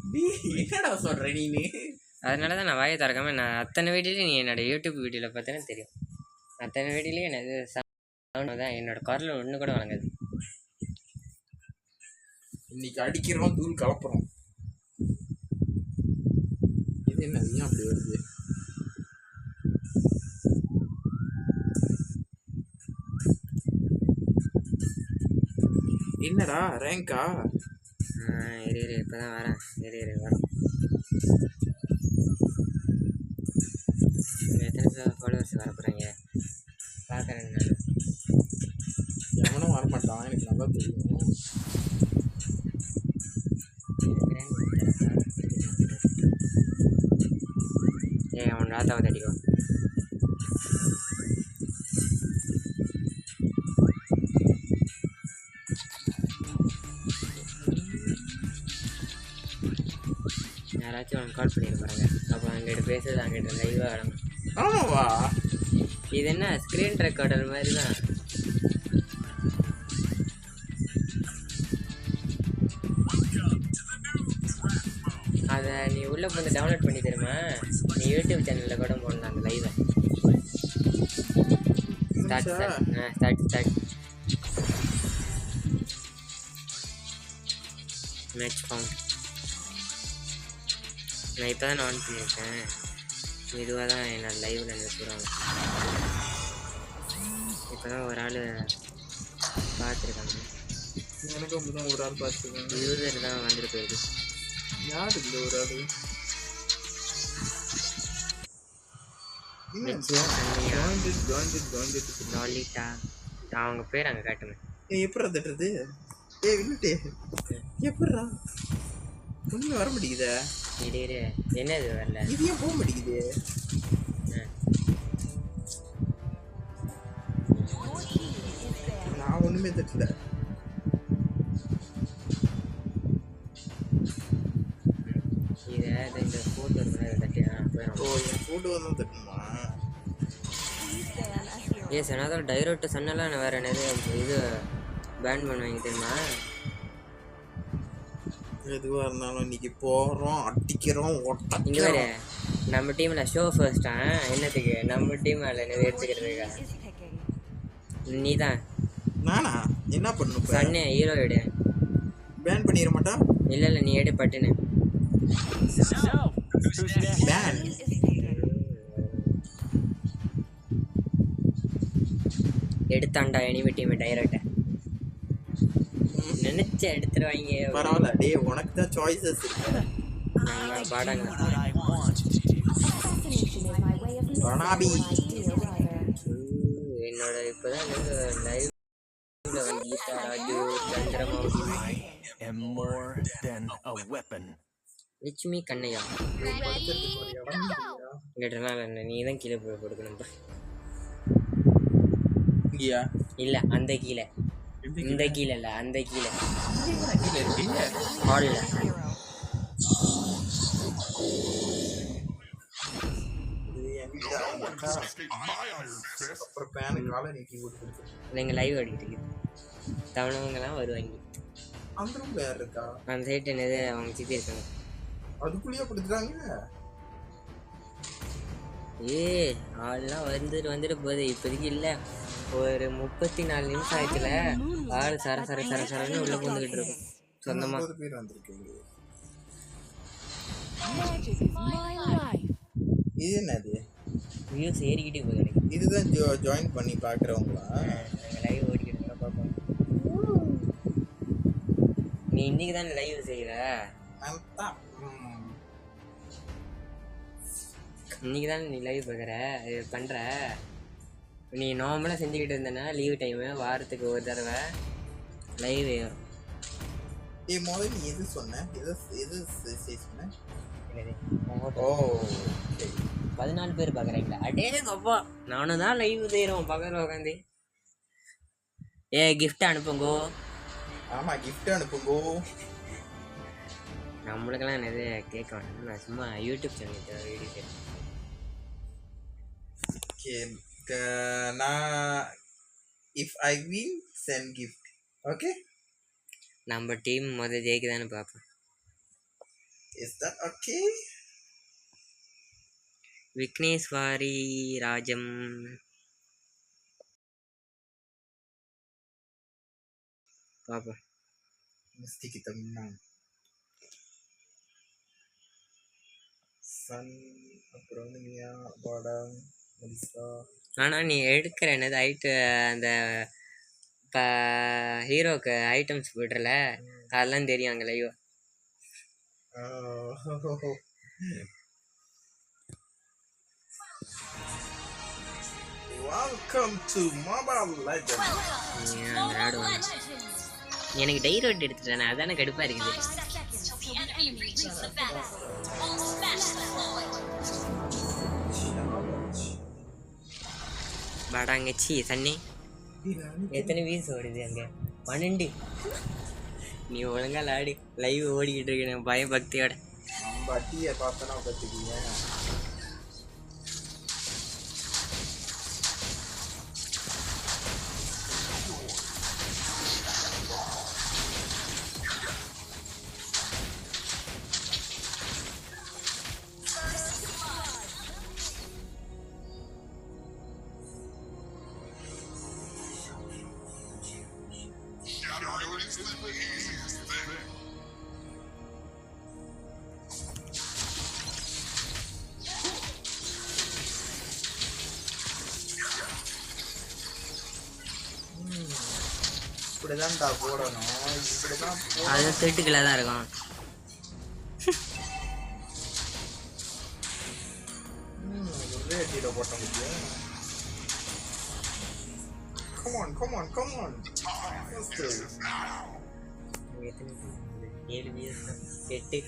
என்னடா சொல்ற நீ? அதனால தான் நான் வாயை திறக்காம நான் அத்தனை வீடியோலையும் நீ என்னோட யூடியூப் வீடியோவில் பார்த்தேன்னு தெரியும். அத்தனை வீடியோலையும் எனக்கு சவுண்ட் தான், என்னோட குரல் ஒன்று கூட வழங்காது. இன்னைக்கு அடிக்கிறோம், தூள் கலப்புறோம். இது என்ன ஏன் அப்படி வருது? என்னடா ரேங்கா? இரு இப்போதான் வரேன். இரு வரேன். எத்தனை ஃபாலோவர்ஸ் வர போகிறாங்க பார்க்குறேன் நான். எவனும் வரமாட்டான், எனக்கு நல்லா தெரியும். அவன் ராத்தாவை தடிக்கும். யாராச்சும் அவனுக்கு கால் பண்ணிட்டு போகிறாங்க. அப்போ அங்கிட்ட பேசுறது அங்கிட்ட லைவாக ஆடணும். ஆமாவா? இது என்ன ஸ்க்ரீன் ரெக்கார்டர் மாதிரி தான். அதை நீ உள்ளே வந்து டவுன்லோட் பண்ணி தருமா? நீ யூடியூப் சேனலில் கூட போடலாம் அந்த லைவை. Start match found. நான் இப்போ தான் ஆன் பண்ணியிருக்கேன். இதுவாக தான் என்னோட லைவில் நிறுத்துறாங்க. இப்போ தான் ஒரு ஆள் பார்த்துருக்காங்க. எனக்கு அப்பதான் ஒரு ஆள் பார்த்துருக்காங்க. யூசர் தான் வந்துட்டு போயிருக்கு. யார் இந்த ஒரு ஆள்? லாலிட்டா அவங்க பேர் அங்கே காட்டுங்க. எப்படா தட்டுறது? விட்டுட்டே எப்படா ஒண்ணுமே வர மாட்டேங்குதே. இரு என்ன இது வரல? இது ஏன் போக மாட்டேங்குது? நான் ஒண்ணுமே தட்டல. இந்த ஃபோட்டோ தட்டியா போயிடும். ஓ, என் ஃபோட்டோ தான் தட்டணுமா? ஏஸ் ஆனால் டைரக்ட் சன்னெல்லாம் வேறு என்னது இது பேன் பண்ணுவாங்க தெரியுமா? எதுவாக இருந்தாலும் இன்னைக்கு போகிறோம், அடிக்கிறோம், இங்கே வேறு நம்ம டீமில் ஷோ ஃபர்ஸ்டா? என்னத்துக்கு நம்ம டீம் அதில் எடுத்துக்கிறதுக்கா? நீ தான். நானா என்ன பண்ணும்? சன்னே ஹீரோ எடு. பேன் பண்ணிட மாட்டான். இல்லை நீ எடு பட்டுன்னு. பேன் எடுத்தாண்டா எனிமி டீம் டைரக்டா. நினைச்ச எடுத்துருவாங்க. பரவாயில்ல டே, உனக்கு தான் சாய்ஸஸ் இருக்கு. பாடாங்க என்னோட இப்போதான் லைவ்ல வந்துட்டா ராஜு சந்திரமௌலி லட்சுமி கண்ணையா. கேட்டனால நீ தான் கீழே போய் கொடுக்கணும். இல்ல அந்த கீழே, இந்த கீழே இல்ல அந்த கீழே ஹால்ல. எங்க லைவ் ஓடிட்டு இருக்கு. தமிழவங்கலாம் வருவாங்க. அந்த சைட் என்னது அவங்க சித்தி இருக்காங்க. அதுக்குள்ளேயே கொடுத்துட்டாங்க. ஆள்லாம் வந்துட்டு போகுது. இப்போதைக்கு இல்லை, ஒரு 34 நிமிஷம் ஆயிடுச்சுல ஆள் சரன்னு உள்ள புந்துக்கிட்டு இருக்கும். சொந்தமா இது என்னது வியூஸ் ஏறிக்கிட்டே போகுது எனக்கு. இதுதான் ஜாயின் பண்ணி பார்க்குறவங்களா? லைவ் ஓடிக்கிட்டு பார்ப்போம். நீ இன்னைக்கு தான் லைவ் செய்யற? இன்னைக்கு தான் நீ லைவ் பார்க்குற பண்ணுற. நீ நார்மலாக செஞ்சுக்கிட்டு இருந்தேன்னா லீவ் டைமு வாரத்துக்கு ஒரு தடவை லைவ் ஏறும். முதல்ல நீ எது சொன்ன? எது சொன்ன? ஓ 14 பேர் பார்க்குறீங்களா? அடே அப்பா, நானும் தான் லைவ் செய்கிறோம் பக்கத்தில் உட்காந்து. கிஃப்ட் அனுப்புங்கோ. ஆமாம், கிஃப்ட் அனுப்புங்கோ. நம்மளுக்கெல்லாம் என்னது கேட்க வேண்டாம், நான் சும்மா யூடியூப் சேனல் வீடியோ நான் if I win send gift. Okay, நம்ம டீம் முதல் ஜெயிக்குதான்னு பார்ப்போம். Is that okay? விக்னேஸ்வாரி ராஜம் பாப்போம். Mesti kita menang. Sun, Apronia, Badang, Melissa. ஆனால் நீ எடுக்கிற என்னது அந்த இப்போ ஹீரோக்கு ஐட்டம்ஸ் போய்ட்றல அதெல்லாம் தெரியும் அங்கே live. Welcome to Mobile Legends. எனக்கு டைரோட் எடுத்துட்டேன் அதானே கடுப்பாக இருக்குது. வாடாங்கச்சி தண்ணி எத்தனை வீஸ் ஓடுது அங்கே? 12. நீ ஒழுங்கா லாடி லைவ் ஓடிக்கிட்டு இருக்க பயபக்தியோட. நம்ம அட்டியை பார்த்தனா பார்த்துக்கீங்க. இப்படிதான்டா போடணும். இப்படிதான் அது செட்டுக்குள்ள தான் இருக்கும். ஒரே அடியில போட்ட முடியும். Come on, come on, come on. எத்தனை 7 வீஸ் 8.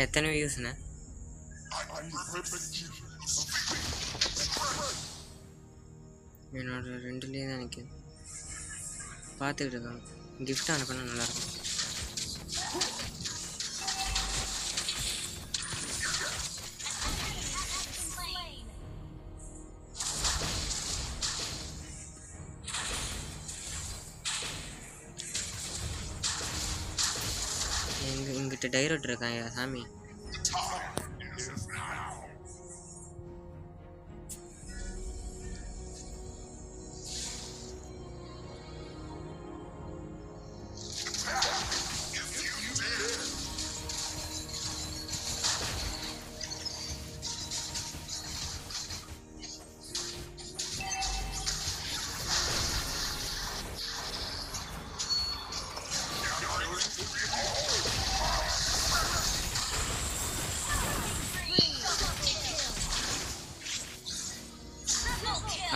எத்தனை வியூஸ்ண்ணே? என்னோட 2லேயே தான் நிற்கிது. பார்த்துக்கிட்டு இருக்காங்க. கிஃப்ட் அனுப்பினா நல்லாயிருக்கும். இங்கிட்ட டைரக்ட் இருக்காங்க சாமி.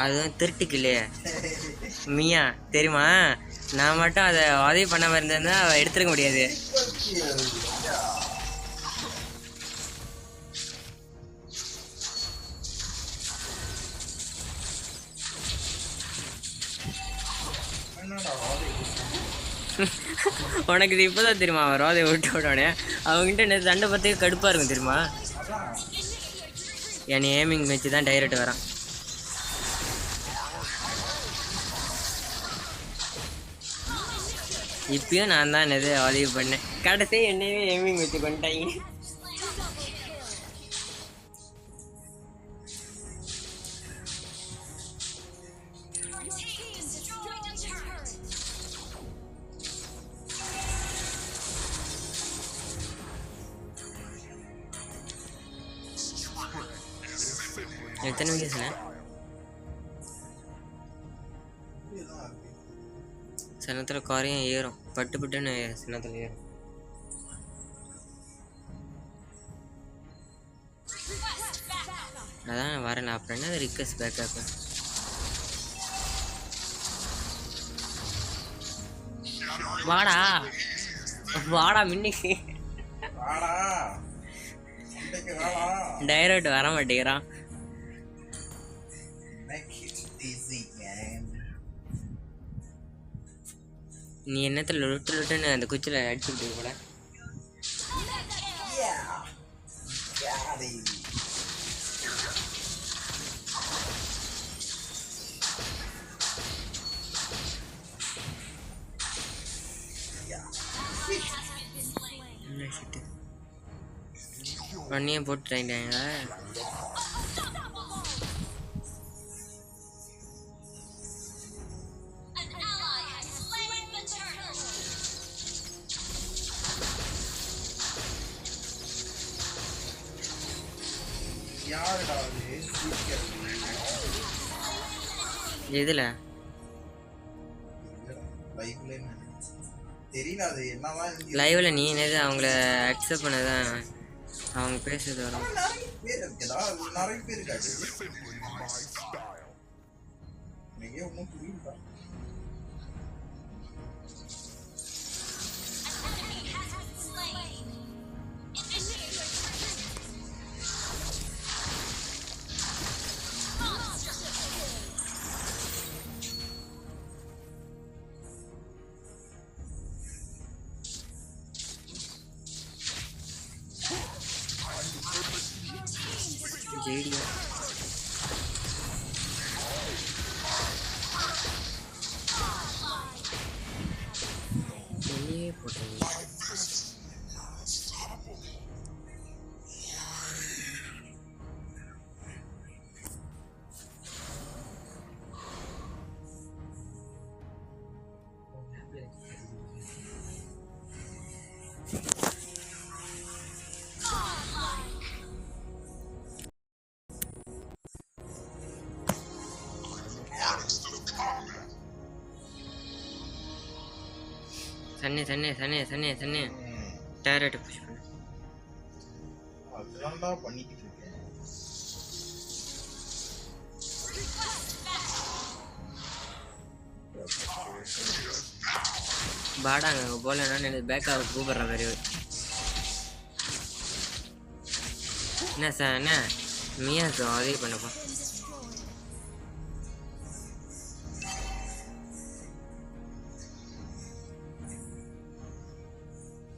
அதுதான் திருட்டுக்கு இல்லையே மியா தெரியுமா? நான் மட்டும் அதை உதவி பண்ணாமல் இருந்தேன்னா எடுத்துருக்க முடியாது. உனக்கு இது இப்போதான் தெரியுமா? அவன் ரோதை விட்டு விட்டோடனே அவங்ககிட்ட நேற்று சண்டை பார்த்து கடுப்பாக இருக்கும் தெரியுமா? என் ஏமிங் வச்சு தான் டைரக்ட் வரான். இப்பயும் நான் தான் எது உதவி பண்ணேன். கடைசி என்னையே ஏமிங் வச்சு கொண்டாங்க. எத்தனை விக்கெட் சொன்னேன்? சில நேரத்தில் குறையும் ஏறும், பட்டு பட்டுன்னு சில நேரத்தில் ஏறும். அதான் நான் வரேன். அப்புறம் என்ன ரிக்வெஸ்ட் பேக்கப்? வாடா வாடா மின்னிக்கு டைரக்ட் வர மாட்டேங்கிறான். நீ என்னத்துல லொட்டு லொட்டுன்னு அந்த குச்சில அடிச்சுட்டு கூட. பண்ணியே போட்டுட்டாங்க. எதுல லைவ்ல நீ என்னது அவங்கள அக்செப்ட் பண்ணதான் அவங்க பேசுறது வரும். ஜேடியா வெளியே போட்டேன். சன்னே சன்னே சன்னே சன்னே சன்னே டேரக்ட் புஷ் பண்ணு. அதெல்லாம்டா பண்ணிக்கிட்டு இருக்கேன். பாடாங்க போலன்னா எனக்கு பேக்காக கூப்பிட்ற மாதிரி. என்ன சார் என்ன மியா சார் அதே பண்ணப்பா.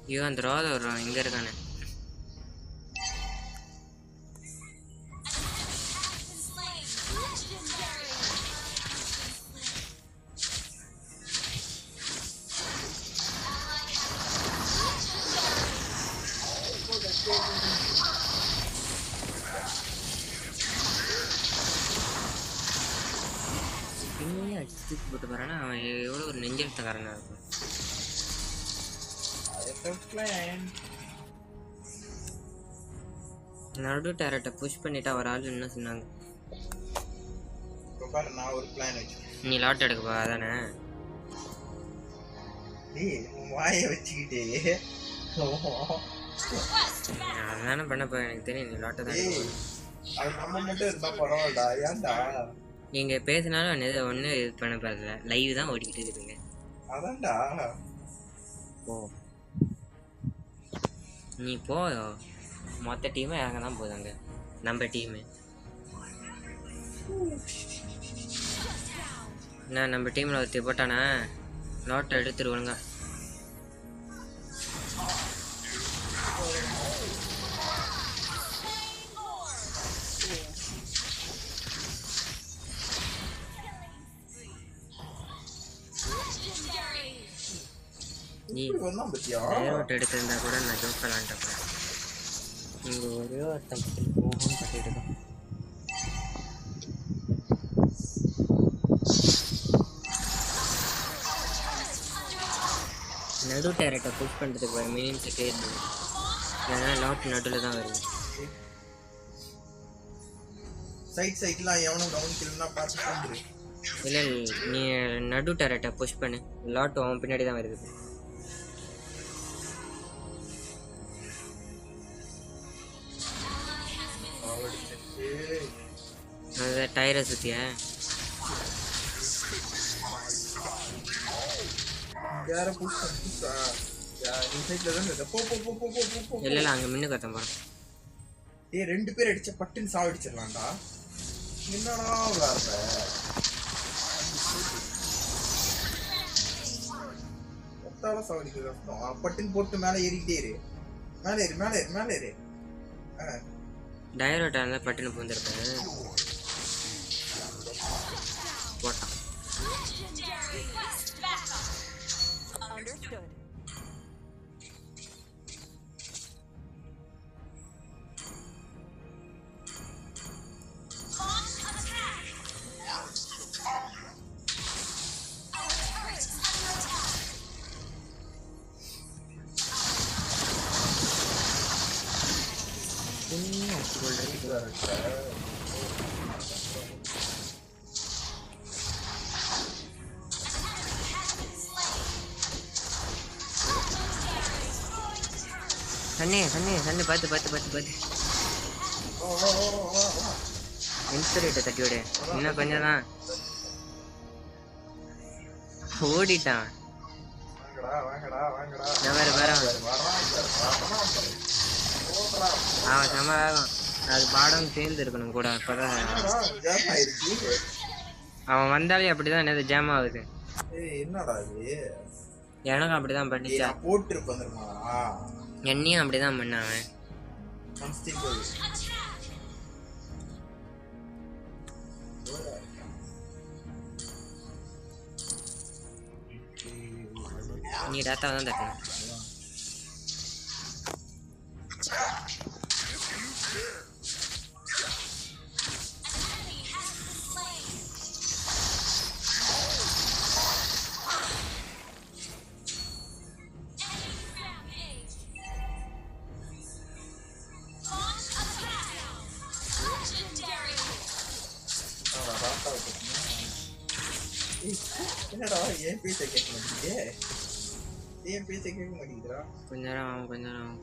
ஐயோ அந்த ரோத வர்றான் இங்கே இருக்கானே. பின்னே அடிச்சு போட்டு போறானா அவன் எவ்வளோ ஒரு நெஞ்செழுத்தக்காரனாக இருக்கும். நடு டேரக்டை புஷ் பண்ணிட்டா ஒரு ஆள் என்ன சொன்னாங்க. நான் ஒரு பிளான் வச்சிருக்கேன். நீ லாட் எடுக்கப்பா அதானே. வாயை வச்சுக்கிட்டே அதானே பண்ணப்போ எனக்கு தெரியும் நீ லாட்டை தான். அது நம்ம மட்டும் இருந்தா பரவாயில்லடா. ஏன்டா நீங்க பேசினாலும் ஒண்ணு இது பண்ண பாருல லைவ் தான் ஓடிக்கிட்டு இருக்குங்க. அதான்டா போ நீ போ. மொத்த டீமே அங்கே தான் போகுதாங்க நம்ம டீமு. என்ன நம்ம டீமில் ஒருத்தி போட்டானா லாட்டை எடுத்துருவானுங்க. நீ இப்படி வந்தான் பத்தியா டைரோட் எடுத்திருந்தா கூட நான் ஜோக் விளாண்டுப்பேன். இங்கே ஒரே ஒருத்தன் போகும் கட்டிட்டு தான். நடு டேரட்டை புஷ் பண்ணுறதுக்கு ஒரு மினிம்ஸ் கேட்டு ஏன்னா லாட் நடுவில் தான் வருது. சைட்லாம் எவனும் கவனிக்கலன்னா பார்த்து வந்துரு. இல்லை நீ நடு டேரட்டை புஷ் பண்ணு, லாட் அவன் பின்னாடி தான் வருது. அதான் டயரை சுற்றியா யார புஷ் பண்ணா நீ சைட்ல தான் இருக்க. போ போ போ போ போ போ. இல்லை இல்லை அங்கே மின்னு கத்தம் போகிறோம். ஏய் 2 பேர் அடிச்ச பட்டுன்னு சாவடிச்சிடலாம்டா. என்னடா விளாடுற? ஒத்தால சாவடிக்கிறது கஷ்டம். பட்டுன்னு போட்டு மேலே ஏறிக்கிட்டே இரு. மேலே ஏறு மேலே ஏறு மேலே ஏறு. டயரோட்டா இருந்தால் பட்டுன்னு பூந்துருப்பேன். போட்டான். சன்னே பார்த்து இன்ஸ்பிரேட்டை தட்டி விடு. இன்னும் கொஞ்சம் தான் ஓடிட்டான். அவன் செம்ம வேகம். அது பாடம் சேர்ந்து இருக்கணும் கூட. அப்பதான் அவன் வந்தாலே அப்படிதான் என்னது ஜாம் ஆகுது. எனக்கும் அப்படிதான் பண்ணிச்சா. என்னையும் அப்படிதான் பண்ண அவன். நீ டாத்தா தான் தட்டணும். என்னடா ஏன் பேச கேட்க மாட்டேங்குது? ஏன் பேச கேட்க மாட்டேங்குதுடா? கொஞ்ச நேரம் ஆகும்.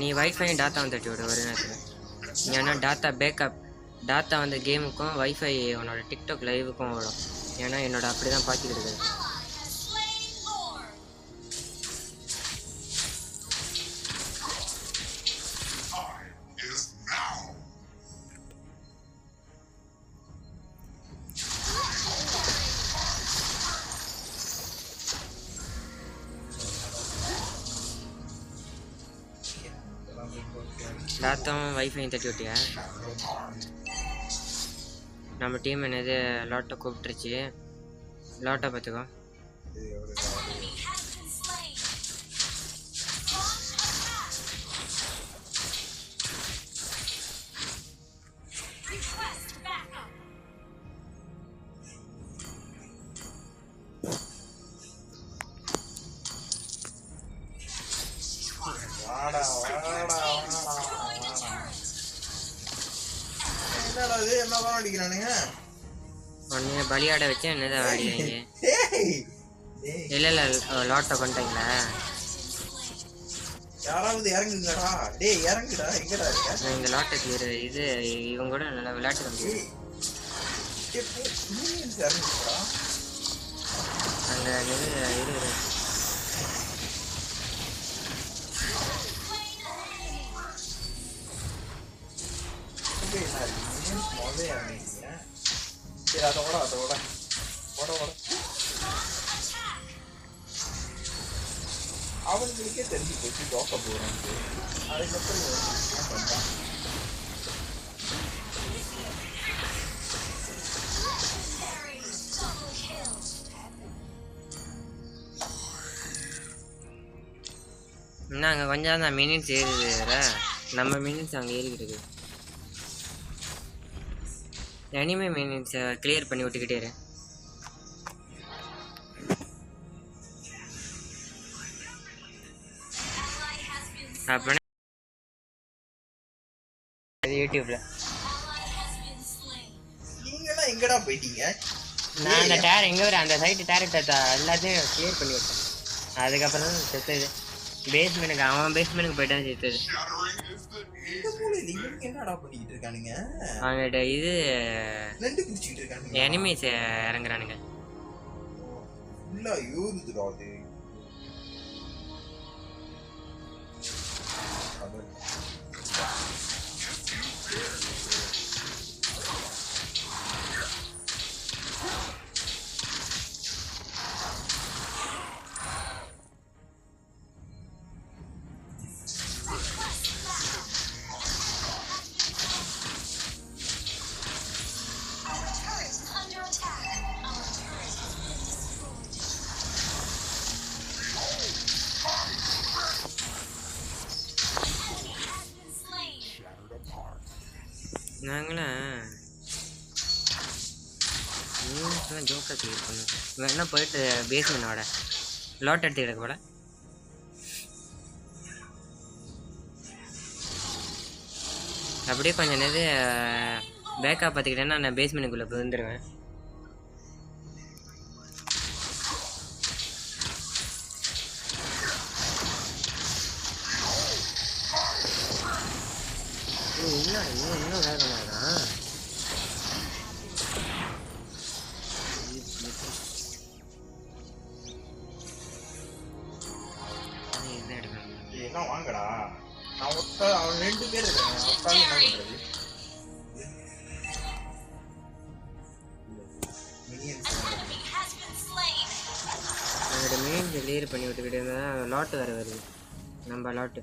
நீ வைஃபை டாத்தா வந்து தட்டி விடு ஒரு நேரத்தில். ஏன்னா டாத்தா பேக்கப் டாத்தா வந்து கேமுக்கும் வைஃபை உன்னோட டிக்டாக் லைவுக்கும் வரும். ஏன்னா என்னோட அப்படி தான் பார்த்துக்கிட்டு இருக்குது. டாத்தாவும் வைஃபையும் தட்டி விட்டியா? நம்ம டீம் என்னது லாட்டை கூப்பிட்டுருச்சு. லாட்டை பார்த்துக்கோ. உடனே பலியாட வச்சு என்னதான் ஆடிங்க? இல்ல லாட்டை கொண்டாங்களா? யாராவது இறங்குங்கடா. டேய் இறங்குடா. எங்கடா இருக்க? இந்த லாட்டுக்கு இது இவங்க கூட நல்லா விளையாட்டு முடியும். அந்த இரு அவனுங்களுக்கே தெரிஞ்சு போச்சு தோக்க போறான். அதுக்கப்புறம் இன்னும் அங்கே கொஞ்சம் தான் மினிட்ஸ் ஏறுது வேற. நம்ம மினிட்ஸ் அங்கே ஏறிக்கிட்டு இருக்குது. எனிமே மினிட்ஸை கிளியர் பண்ணி விட்டுக்கிட்டே இரு. அப்படின்னா யூடியூப்ல நீங்களாம் எங்கடா போயிட்டீங்க? நான் அந்த டேர் எங்கே வர அந்த சைட்டு டேரக்டர் எல்லாத்தையும் கிளியர் பண்ணி விட்டேன். அதுக்கப்புறம் தான் செத்துது. பேஸ்மெண்ட்டுக்கு அவன் பேஸ்மெண்ட்டுக்கு போயிட்டான் செத்துது. என்னடா பண்ணிக்கிட்டு இருக்கானுங்க? அவங்ககிட்ட இது ரெண்டு குடிச்சிட்டு இருக்கானுங்க. எனிமீஸ் இறங்குறானுங்க. ஃபுல்லா யூருதுடா அது. நாங்களாம் ஜோக்கர் கிளியர் பண்ணுவோம். வேணா போயிட்டு பேஸ்மெண்டோட லாட் எடுத்துக்கிட்டு போல. அப்படியே கொஞ்சம் நேரம் பேக்கப் பார்த்துக்கிட்டேன்னா நான் பேஸ்மெண்ட்டுக்குள்ளே வந்துடுவேன். இன்னும் வேகமாக தான் எல்லாம் வாங்கடா. நான் அவன் 2 பேர் இருக்காங்க. ஒத்தாலும் என்ன பண்றது? அதோட மெயின் கிளியர் பண்ணி விட்டுக்கிட்டு இருந்தால் லாட்டு வேறு வருது. நம்ம லாட்டு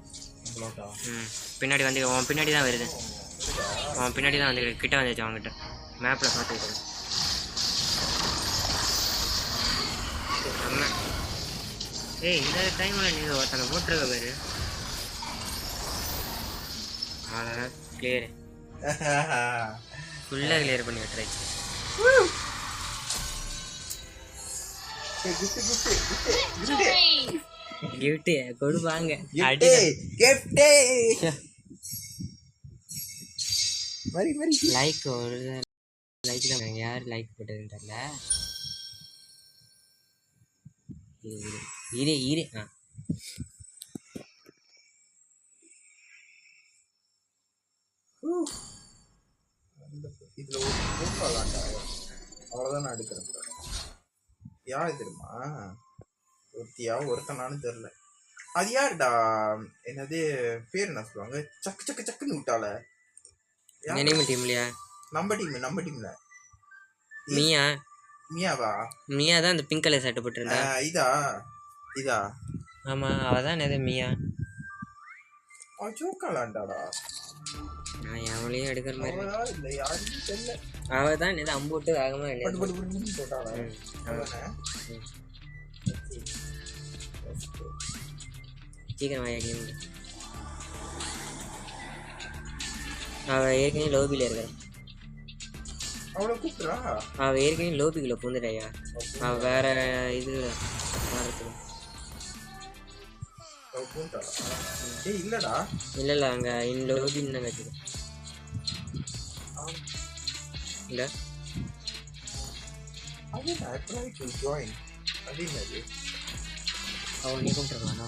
பின்னாடி வந்து அவன் பின்னாடி தான் வருது. அவன் பின்னாடி தான் வந்து கிட்ட வந்துச்சு. அவங்ககிட்ட மேப்பில் பார்த்துக்கிட்டு நம்ம இந்த டைமில் நீங்கள் ஒருத்தனை போட்டிருக்க பேர் அவ்வளோதான் கிளியரு. ஃபுல்லாக கிளியர் பண்ணி விட்டுருச்சு. கிஃப்ட்டு கொடுப்பாங்க. லைக் ஒரு லைக் தான். யார் லைக் போட்டதுன்னு தெரியல. இரு இரு இதுல ஒரு அவ்வளோதான் நான் எடுக்கிறேன். யார் தெரியுமா? ஒருத்தியா ஒருத்தனானு தெரியல. அது யாருடா? என்னது பேர் என்ன சொல்லுவாங்க? சக்கு சக்கு சக்குன்னு விட்டால. எனிமி டீம்லையா? நம்ம டீம்ல மியா. மியாவா? மியா தான் அந்த பிங்க் கலர் சட்டை போட்டுருந்தா. இதா ஆமா, அவ தான் எது மியா. ஜோக்காலாண்டாடா. நான் எவளையும் எடுக்கிற மாதிரி இல்லை, யாருன்னு தெரியல. அவ தான் எது அம்போட்டு வேகமா போட்டாளா? சீக்கிரம் வாயா கேம். அவ ஏற்கனவே லோபியில் இருக்கிற. அவளை கூப்பிட்றா. அவ ஏற்கனவே லோபிக்குள்ள பூந்துட்டாயா? அவ வேற இது இல்லடா. இல்ல அங்க இன் லோபின்னு தான் வச்சுது. இல்ல அவ நீ கூப்பிட்டுருக்கானா?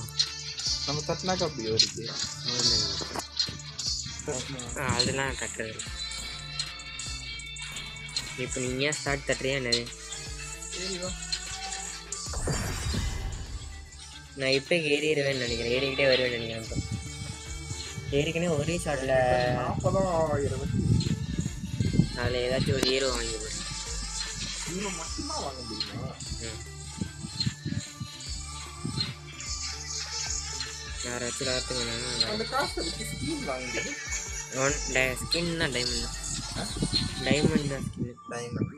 நம்ம தட்டினாக்கா அப்படி வருது. அதெல்லாம் தட்டுறது. இப்போ நீங்க ஸ்டார்ட் தட்டுறியா என்னது? நான் இப்போ ஏறிடுவேன்னு நினைக்கிறேன். ஏறிக்கிட்டே வருவேன்னு நினைக்கிறேன். இப்போ ஏறிக்கனே ஒரே ஷாட்டில் 40,000 அதில் ஏதாச்சும் ஒரு ஹீரோ வாங்கி போடு. ஹீரோ மட்டும்தான் வாங்க முடியுமா? யாராச்சும் ராத்துக்கு அந்த காசை வச்சு ஸ்கின் வாங்கிடுது. ஸ்கின் தான் டைமண்ட் தான். டைமண்ட் தான் ஸ்கின். டைமண்ட்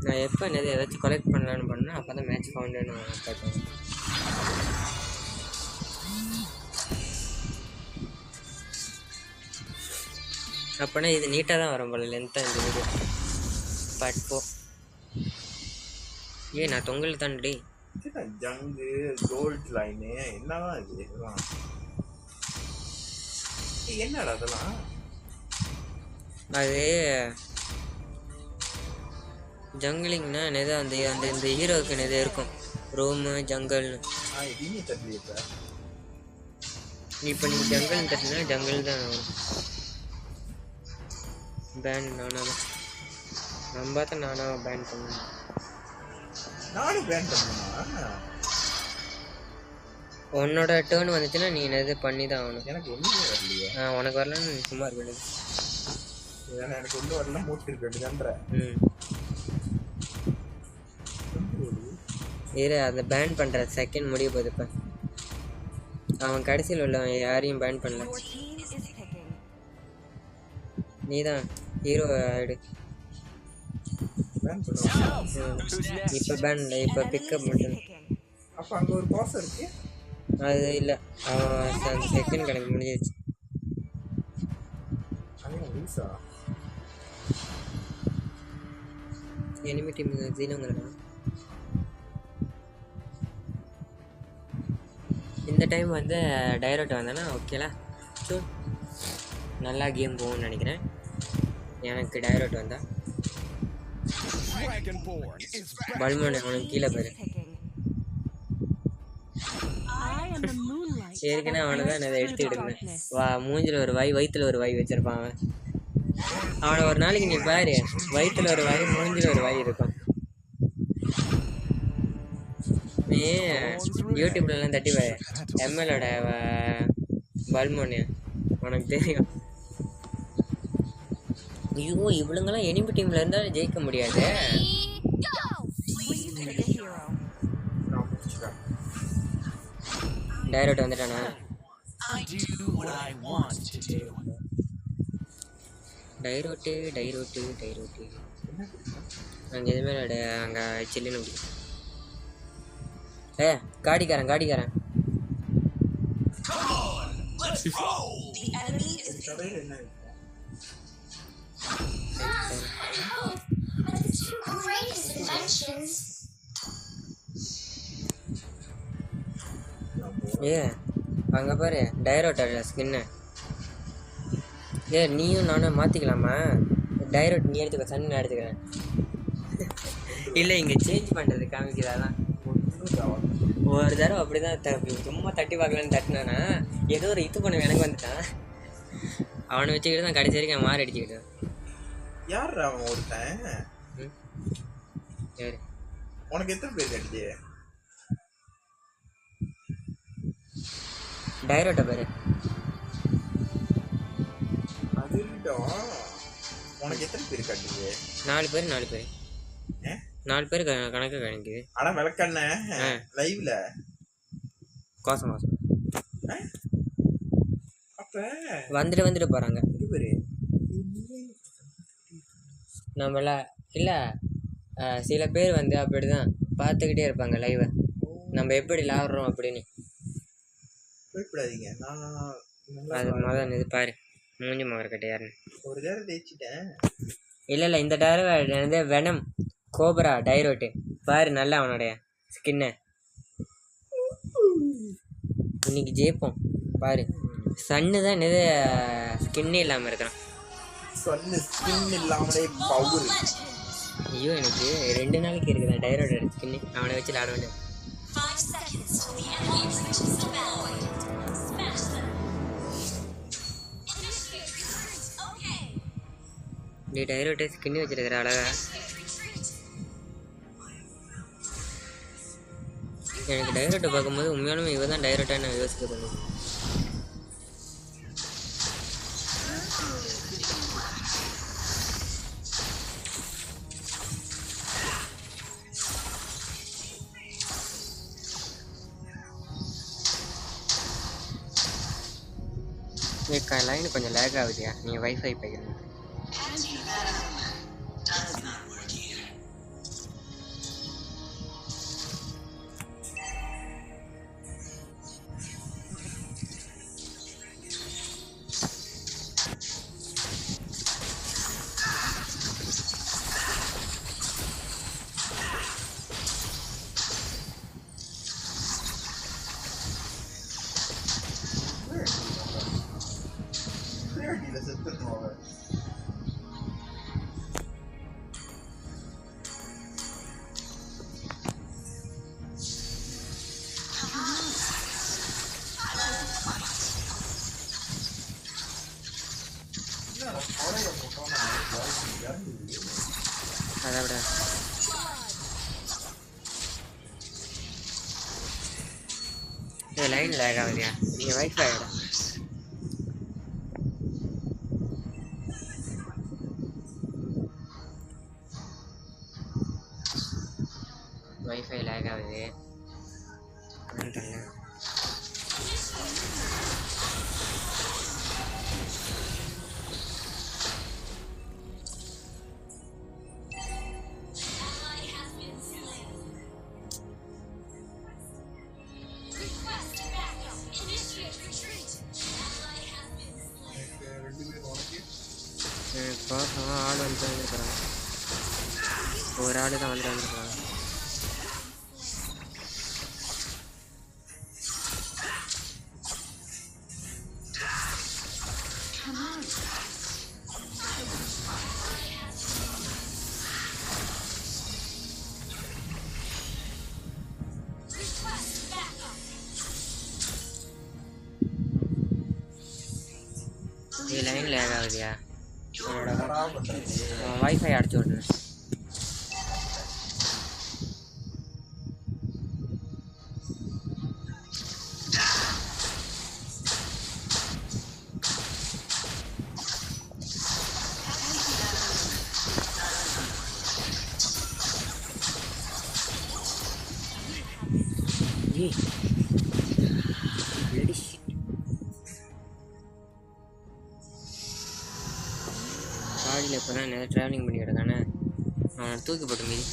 நான் எப்போ என்னது ஏதாச்சும் கலெக்ட் பண்ணலான்னு பண்ணேன். அப்போ தான் மேட்ச் ஃபவுண்டுன்னு பார்த்தேன். அப்போனா இது நீட்டாக தான் வரும் போல லென்த்தாக இந்த வீடியோ. பார்ட் 4. நான் தொங்கல் தாண்டி ஜங்கு கோல்ட் லைனு என்னதான் இது இதெல்லாம்? என்னடா அதெல்லாம்? அது ஜங்கிளிங்னா எதோ அந்த அந்த இந்த ஹீரோவுக்கு எதோ இருக்கும் ரூமு ஜங்கல்னு. இனி தரலையே இப்போ நீங்கள் ஜங்கல்னு தட்டினா ஜங்கல் தான் வரும். பேன் நானாக தான் நம்ம பார்த்தா நானாக பேன் பண்ணுவேன். நானும் பேன் பண்ணுவேன்னா உன்னோட டேர்ன் வந்துச்சுன்னா நீ எது பண்ணி தான் ஆகணும். எனக்கு ஒன்றுமே வரலையே. உனக்கு வரலன்னு நீ சும்மா இருக்க வேண்டியது. ஏன்னா எனக்கு ஒன்றும் வரலாம் மூட்டு இருக்க வேண்டியதுன்ற. இரு அதை பேன் பண்ணுற செகண்ட் முடிய போகுது. இப்போ அவன் கடைசியில் உள்ளவன் யாரையும் பேன் பண்ணல. நீ தான் ஹீரோ ஆயிடு. இப்போ பேன் இல்லை, இப்போ பிக்கப் மட்டும். அப்போ அங்கே ஒரு பாஸ் இருக்கு. அது இல்லை, அவன் அந்த செகண்ட் கணக்கு முடிஞ்சிருச்சு. எனிமி டீம் ஜீனோங்கிறடா. இந்த டைம் வந்து டைரக்ட் வந்தேன்னா ஓகேலா ஸோ நல்லா கேம் போகும்னு நினைக்கிறேன். எனக்கு டைரக்ட் வந்தா பல்மோன் அவனுக்கு கீழே போயிரு. ஏற்கனவே அவனை தான் நான் எடுத்துக்கிட்டு இருந்தேன். மூஞ்சில் ஒரு வாய் வயிற்றுல ஒரு வாய் வச்சிருப்பான் அவன். அவனை ஒரு நாளைக்கு நீ பாரு, வயிற்றுல ஒரு வாய் மூஞ்சில் ஒரு வாய் இருக்கும். நீ யூடியூப்லலாம் தட்டி பாரு எம்எலோட பல்மோனு உனக்கு தெரியும். ஐயோ இவளுங்கெல்லாம் எனிமி டீம்ல இருந்தாலும் ஜெயிக்க முடியாது. டைரக்ட் வந்துட்டானா? டைரோட்டு அங்கே எதுவுமே அங்கே சில்லுன்னு காடிக்காரன் அங்கே பாரு டைரோட்டோட ஸ்கின்னு. நீயும் நானும் மாற்றிக்கலாமா? டைரோட் நீ எடுத்துக்க, சன் நான் எடுத்துக்கிறேன். இல்லை இங்கே சேஞ்ச் பண்ணுறது காமிக்கிறதான். ஒரு தடவை அப்படி தான் சும்மா தட்டி பார்க்கலான்னு தட்டினானா ஏதோ ஒரு இது பண்ண எனக்கு வந்துட்டான். அவனை வச்சுக்கிட்டு தான் கடைசி வரைக்கும் மாறி அடிச்சுக்கிட்டான். யார் அவன் ஒருத்தன்? யாரு? உனக்கு எத்தனை பேர் கட்டியே? டைரோட்ட பேரு அது உனக்கு எத்தனை பேர் கட்டியே? 4 பேர். 4 பேர் கணக்கு கணக்குது. ஆனா விளக்கண்ண லைவ்ல கோசம் அப்ப வந்துட்டு போறாங்க. நம்மள இல்ல சில பேர் வந்து அப்படிதான் பார்த்துக்கிட்டே இருப்பாங்க லைவை, நம்ம எப்படி விளாடுறோம் அப்படின்னு. அது மொதல் இது பாரு மூஞ்சி மகர்கிட்ட யாருன்னு. ஒரு தடவை தேய்ச்சிட்டேன். இல்லை இந்த தடவை வெனம் கோபரா டைரோட்டு பாரு நல்லா அவனுடைய ஸ்கின்னை. இன்னைக்கு ஜெயிப்போம் பாரு. சன்னு தான் எது ஸ்கின்னே இல்லாமல் இருக்கிறான். ஐயோ எனக்கு 2 நாளைக்கு இருக்குதா டைரோட ஸ்கின்னு. அவனை வச்சு விளாட வேண்டியது. நீ டைரோட்டை ஸ்கின்னு வச்சிருக்கிற அழகா. எனக்கு டைரோட்டை பார்க்கும்போது உண்மையாலுமே இவ தான் டைரோட்டா நான் யோசிக்க பண்ணுவேன். லைன் கொஞ்சம் லேக் ஆகுதியா? நீ வைஃபை போய்க்கிறேன். அதை விட லைன் லேக் ஆகுதியா நீங்கள் வைஃபை ஆகிட வைஃபை லேக் ஆகுது தெரியல. பார்க்கலாம் ஆள் வந்து வந்துருக்குறாங்க ஒரு ஆள் தான் வந்துருக்குறாங்க லைன் லேக் ஆகுதியா வைஃபை அடிச்சு விட்றேன் காடியில் இப்போ தான் நிறைய ட்ராவலிங் பண்ணிக்கிட்டு தானே அவனை தூக்கி போட்டு மீதி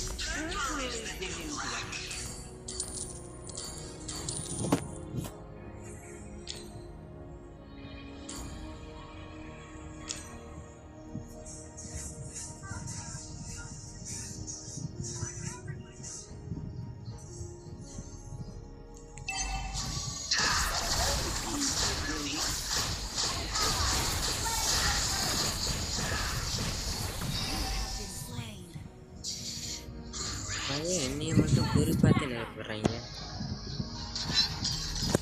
அதே என்னையை மட்டும் குறிப்பாக நினைப்படுறாங்க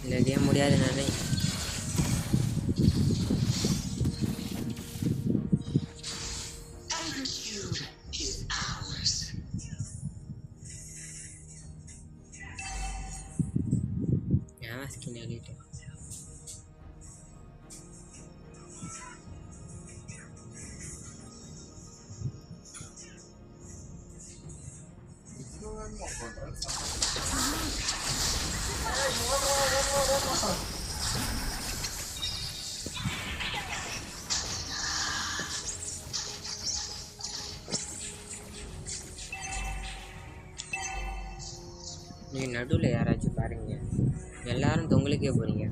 இந்த கேம் முடியாது நானே ஏன் ஸ்கின் எழுதிட்டு நீ நடுவில் யாராச்சும் பாருங்க எல்லாரும் தொங்கலுக்கே போறீங்க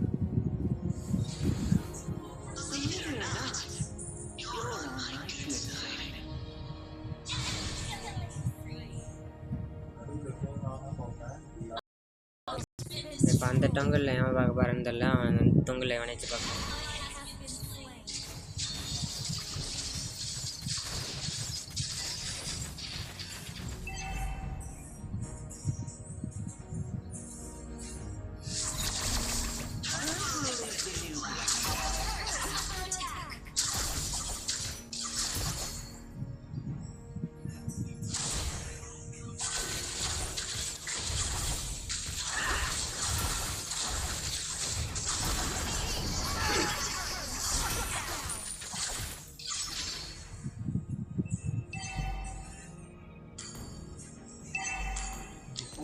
இப்போ அந்த டொங்கலில் ஏன் பார்க்க போகிறேன்னு அவன் அந்த தொங்கலில் எவனாச்சும் பார்க்க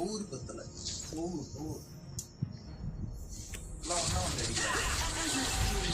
ஊர் பத்தல ஊர் ஊர் எல்லாம் ஒன்றா வந்து அடிக்கிறாங்க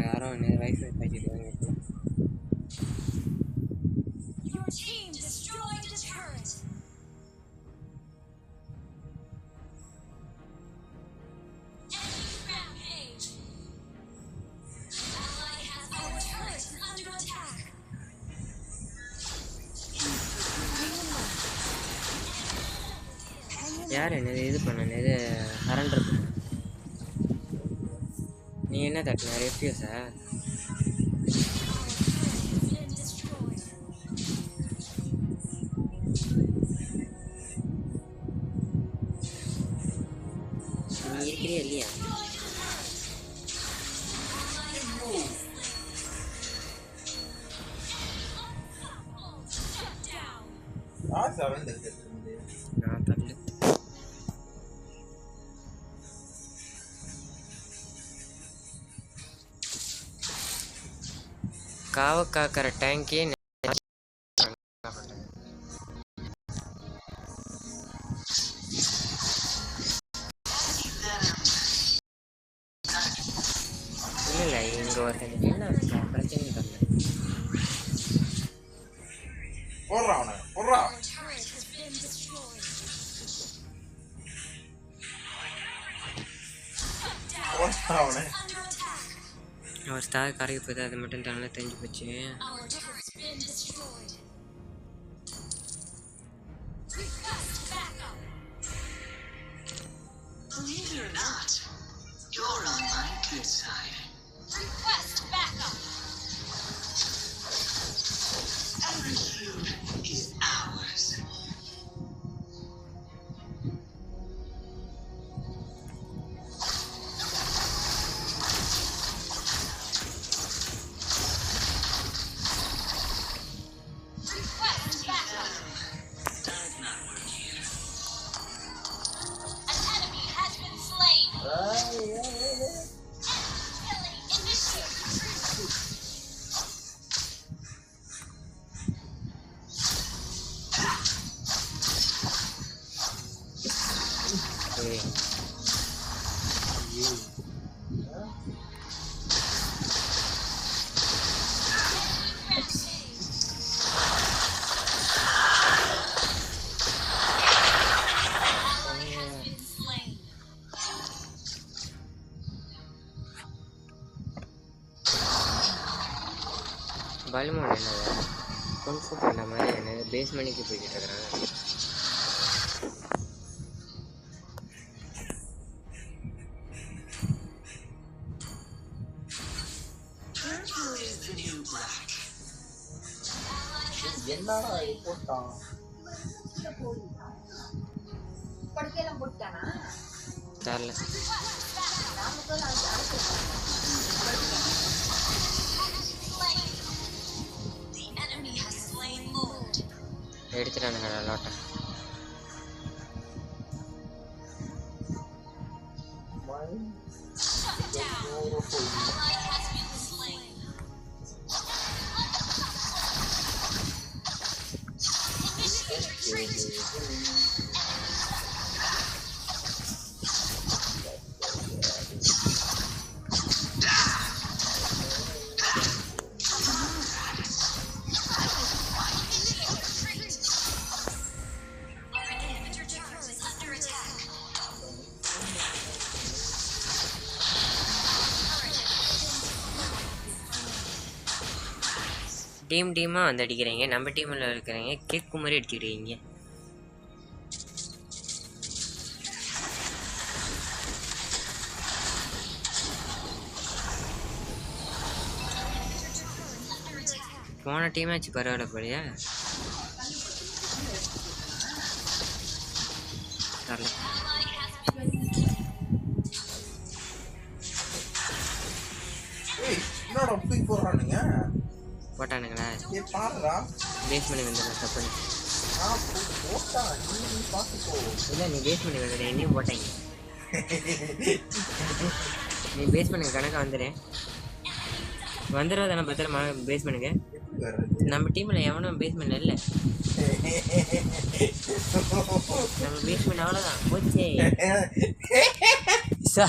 யாரோ வைஃபை பேசிட்டு Your team destroyed a turret. Enemy rampage. Ally has our turret is under attack. யார் என்னது இது பண்ண இது சரண்டர் பண்ண நீ என்ன தட்டின ரெஃப்யூஸா Been destroyed. நீ இருக்கிறியா இல்லையா Shut down. யார் சரண்டர் எடுத்துட்டு நான் தள்ளு காவ காக்கிற டேங்கே இல்லை இங்கே ஒரு என்ன பிரச்சனை தெரியல போடுறா அவனை போடுறா Our turret has been destroyed. Shut down. போடுறா அவனை Under attack. ஒரு ஸ்டார் கரைக்கு போகுது அது மட்டும் நல்லா தெரிஞ்சு போச்சு Our turret has been destroyed. Request backup. Believe it or not, you're on my good side. Request backup. Every cube is ours. Request backup. Does not work here. An enemy has been slain. Killing initiative. சரி Slain. பல்மோன் என்னது கொன்ஃபு பண்ண மாதிரி என்னது பேஸ்மெண்ட்டுக்கு போய்கிட்டு இருக்கிறாங்க Purple is the new black. என்னடா இது போட்டான் படுக்கையெல்லாம் போட்டானா தெரில நாமக்கல் அடுத்து Slain. The enemy has slain Lord. எடுத்துட்டானுங்கடா லோட்டை Shut down. Ally has been slain. Initiate retreat. Initiate retreat. Our inhibitor turret is under attack. டீமாக வந்து அடிக்கிறீங்க நம்ம டீமில் இருக்கிறீங்க கேக்கு மாதிரி அடிச்சுக்கிறீங்க போன டீமாச்சு பரவாயில்ல போலியா தரல ஏய் என்னடா போய் போடுறானுங்க போட்டானுங்களா ஏ பாருடா பேஸ் பண்ணி வந்துடுறேன் தப்பு போட்டான் நீ பார்த்துக்கோ இல்லை நீ பேஸ் பண்ணி வந்துடு என்னையும் போட்டாங்க நீ பேஸ் பண்ணுங்க கணக்காக வந்துடு வந்துடுறது தானே பத்திரமா பேஸ் பண்ணுங்க எப்படி வர்றது நம்ம டீமில் எவனும் பேஸ்மெண்ட் இல்லை நம்ம பேஸ்மெண்ட் அவ்வளோதான் போச்சே சா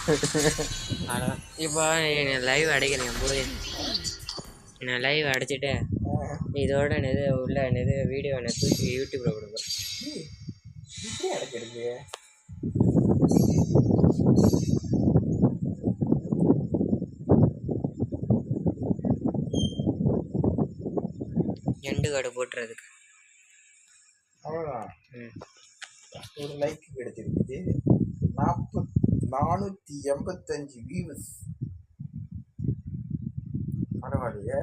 அவ்வளோதான். இப்போ லைவ் அடைக்கிறேன் போய் நான் லைவ் அடைச்சிட்டு இதோட என்னது உள்ள என்னது வீடியோ என்ன தூக்கி யூடியூப்ல கொடுப்பேன். இப்படி அடைக்கிறது எண்டு கார்டு போட்டுறதுக்கு. அவ்வளோதான். ம் ஒரு லைக் கிடைச்சிருக்குது. 485 வியூஸ். பரவாயில்லையே.